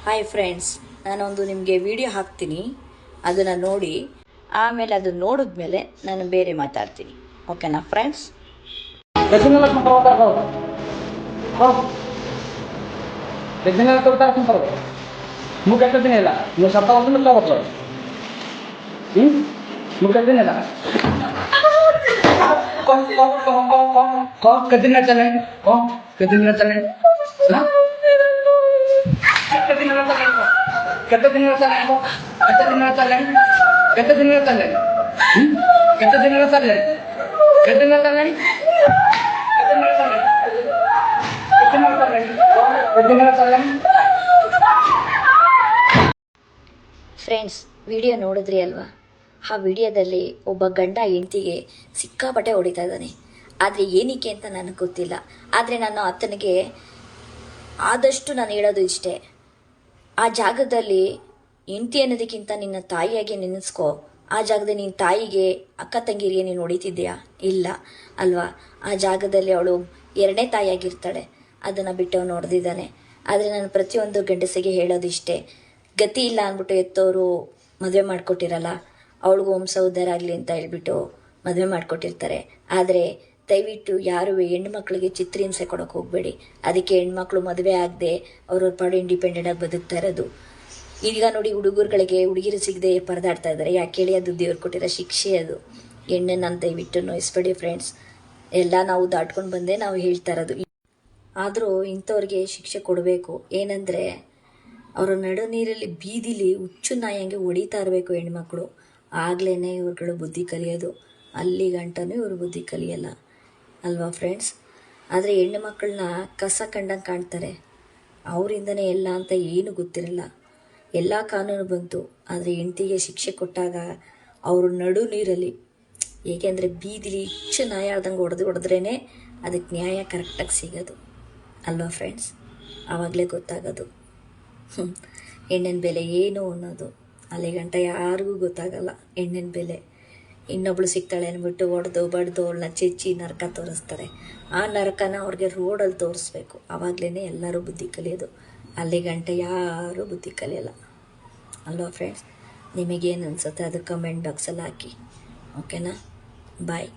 Hi friends, ನಾನೊಂದು ನಿಮಗೆ video ಹಾಕ್ತೀನಿ, ಅದನ್ನು ನೋಡಿ ಆಮೇಲೆ ಅದನ್ನು ನೋಡಿದ್ಮೇಲೆ ನಾನು ಬೇರೆ ಮಾತಾಡ್ತೀನಿ. ಓಕೆನಾ ಫ್ರೆಂಡ್ಸ್? ಫ್ರೆಂಡ್ಸ್, ವಿಡಿಯೋ ನೋಡಿದ್ರಿ ಅಲ್ವಾ? ಆ ವಿಡಿಯೋದಲ್ಲಿ ಒಬ್ಬ ಗಂಡ ಹೆಂಡತಿಗೆ ಸಿಕ್ಕಾಪಟ್ಟೆ ಹೊಡಿತಾ ಇದ್ದಾನೆ. ಆದರೆ ಏನಕ್ಕೆ ಅಂತ ನನಗೆ ಗೊತ್ತಿಲ್ಲ. ಆದರೆ ನಾನು ಆತನಿಗೆ ಆದಷ್ಟು ನಾನು ಹೇಳೋದು ಇಷ್ಟೇ, ಆ ಜಾಗದಲ್ಲಿ ಹೆಂಡತಿ ಅನ್ನೋದಕ್ಕಿಂತ ನಿನ್ನ ತಾಯಿಯಾಗಿ ನೆನೆಸ್ಕೋ. ಆ ಜಾಗದಲ್ಲಿ ನಿನ್ನ ತಾಯಿಗೆ, ಅಕ್ಕ ತಂಗಿರಿಗೆ ನೀನು ಹೊಡಿತಿದ್ದೀಯಾ? ಇಲ್ಲ ಅಲ್ವಾ? ಆ ಜಾಗದಲ್ಲಿ ಅವಳು ಎರಡನೇ ತಾಯಿಯಾಗಿರ್ತಾಳೆ. ಅದನ್ನು ಬಿಟ್ಟು ಅವನು ಹೊಡೆದಿದ್ದಾನೆ. ಆದರೆ ನಾನು ಪ್ರತಿಯೊಂದು ಗಂಡಸಿಗೆ ಹೇಳೋದಿಷ್ಟೇ, ಗತಿ ಇಲ್ಲ ಅಂದ್ಬಿಟ್ಟು ಎತ್ತವರು ಮದುವೆ ಮಾಡಿಕೊಟ್ಟಿರಲ್ಲ, ಅವಳಿಗೂ ವಂಶ ಉದ್ಧಾರ ಆಗಲಿ ಅಂತ ಹೇಳ್ಬಿಟ್ಟು ಮದುವೆ ಮಾಡಿಕೊಟ್ಟಿರ್ತಾರೆ. ಆದರೆ ದಯವಿಟ್ಟು ಯಾರು ಹೆಣ್ಮಕ್ಳಿಗೆ ಚಿತ್ರಹಿಂಸೆ ಕೊಡೋಕೆ ಹೋಗಬೇಡಿ. ಅದಕ್ಕೆ ಹೆಣ್ಮಕ್ಳು ಮದುವೆ ಆಗದೆ ಅವ್ರವ್ರ ಪಾಡು ಇಂಡಿಪೆಂಡೆಂಟಾಗಿ ಬದುಕ್ತಾ ಇರೋದು. ಈಗ ನೋಡಿ, ಹುಡುಗರುಗಳಿಗೆ ಹುಡುಗಿರು ಸಿಗದೆ ಪರದಾಡ್ತಾ ಇದ್ದಾರೆ. ಯಾಕೆ ಹೇಳಿ? ಅದು ದೇವ್ರು ಕೊಟ್ಟಿರೋ ಶಿಕ್ಷೆ. ಅದು ಹೆಣ್ಣನ್ನು ದಯವಿಟ್ಟು ನೋಯಿಸ್ಬೇಡಿ ಫ್ರೆಂಡ್ಸ್. ಎಲ್ಲ ನಾವು ದಾಟ್ಕೊಂಡು ಬಂದೆ ನಾವು ಹೇಳ್ತಾ ಇರೋದು. ಆದರೂ ಇಂಥವ್ರಿಗೆ ಶಿಕ್ಷೆ ಕೊಡಬೇಕು. ಏನಂದರೆ, ಅವರ ನಡು ನೀರಲ್ಲಿ ಬೀದಿಲಿ ಹುಚ್ಚು ನಾಯಂಗೆ ಹೊಡಿತಾ ಇರಬೇಕು ಹೆಣ್ಮಕ್ಳು. ಆಗ್ಲೇ ಇವ್ರುಗಳು ಬುದ್ಧಿ ಕಲಿಯೋದು. ಅಲ್ಲಿ ಗಂಟನೂ ಇವರು ಬುದ್ಧಿ ಕಲಿಯಲ್ಲ ಅಲ್ವಾ ಫ್ರೆಂಡ್ಸ್? ಆದರೆ ಹೆಣ್ಣು ಮಕ್ಕಳನ್ನ ಕಸ ಕಂಡಂಗೆ ಕಾಣ್ತಾರೆ. ಅವರಿಂದನೇ ಎಲ್ಲ ಅಂತ ಏನು ಗೊತ್ತಿರಲ್ಲ. ಎಲ್ಲ ಕಾನೂನು ಬಂತು, ಆದರೆ ಹೆಂಡತಿಗೆ ಶಿಕ್ಷೆ ಕೊಟ್ಟಾಗ ಅವರು ನಡು ನೀರಲ್ಲಿ, ಏಕೆಂದರೆ ಬೀದಿಲಿ ಹುಚ್ಚು ನಾಯ ಆಡ್ದಂಗೆ ಹೊಡೆದ್ರೇ ಅದಕ್ಕೆ ನ್ಯಾಯ ಕರೆಕ್ಟಾಗಿ ಸಿಗೋದು ಅಲ್ವಾ ಫ್ರೆಂಡ್ಸ್? ಆವಾಗಲೇ ಗೊತ್ತಾಗೋದು ಹೆಣ್ಣಿನ ಬೆಲೆ ಏನು ಅನ್ನೋದು. ಅಲ್ಲಿ ಗಂಟ ಯಾರಿಗೂ ಗೊತ್ತಾಗಲ್ಲ ಹೆಣ್ಣಿನ ಬೆಲೆ. ಇನ್ನೊಬ್ಳು ಸಿಗ್ತಾಳೆ ಅಂದ್ಬಿಟ್ಟು ಹೊಡೆದು ಬಡ್ದು ಅವಳನ್ನ ಚೆಚ್ಚಿ ನರಕ ತೋರಿಸ್ತಾರೆ. ಆ ನರಕನ ಅವ್ರಿಗೆ ರೋಡಲ್ಲಿ ತೋರಿಸ್ಬೇಕು. ಆವಾಗಲೇ ಎಲ್ಲರೂ ಬುದ್ಧಿ ಕಲಿಯೋದು. ಅಲ್ಲಿ ಗಂಟ ಯಾರೂ ಬುದ್ಧಿ ಕಲಿಯಲ್ಲ ಅಲ್ವಾ ಫ್ರೆಂಡ್ಸ್? ನಿಮಗೇನು ಅನಿಸುತ್ತೆ ಅದು ಕಮೆಂಟ್ ಬಾಕ್ಸಲ್ಲಿ ಹಾಕಿ. ಓಕೆನಾ? ಬಾಯ್.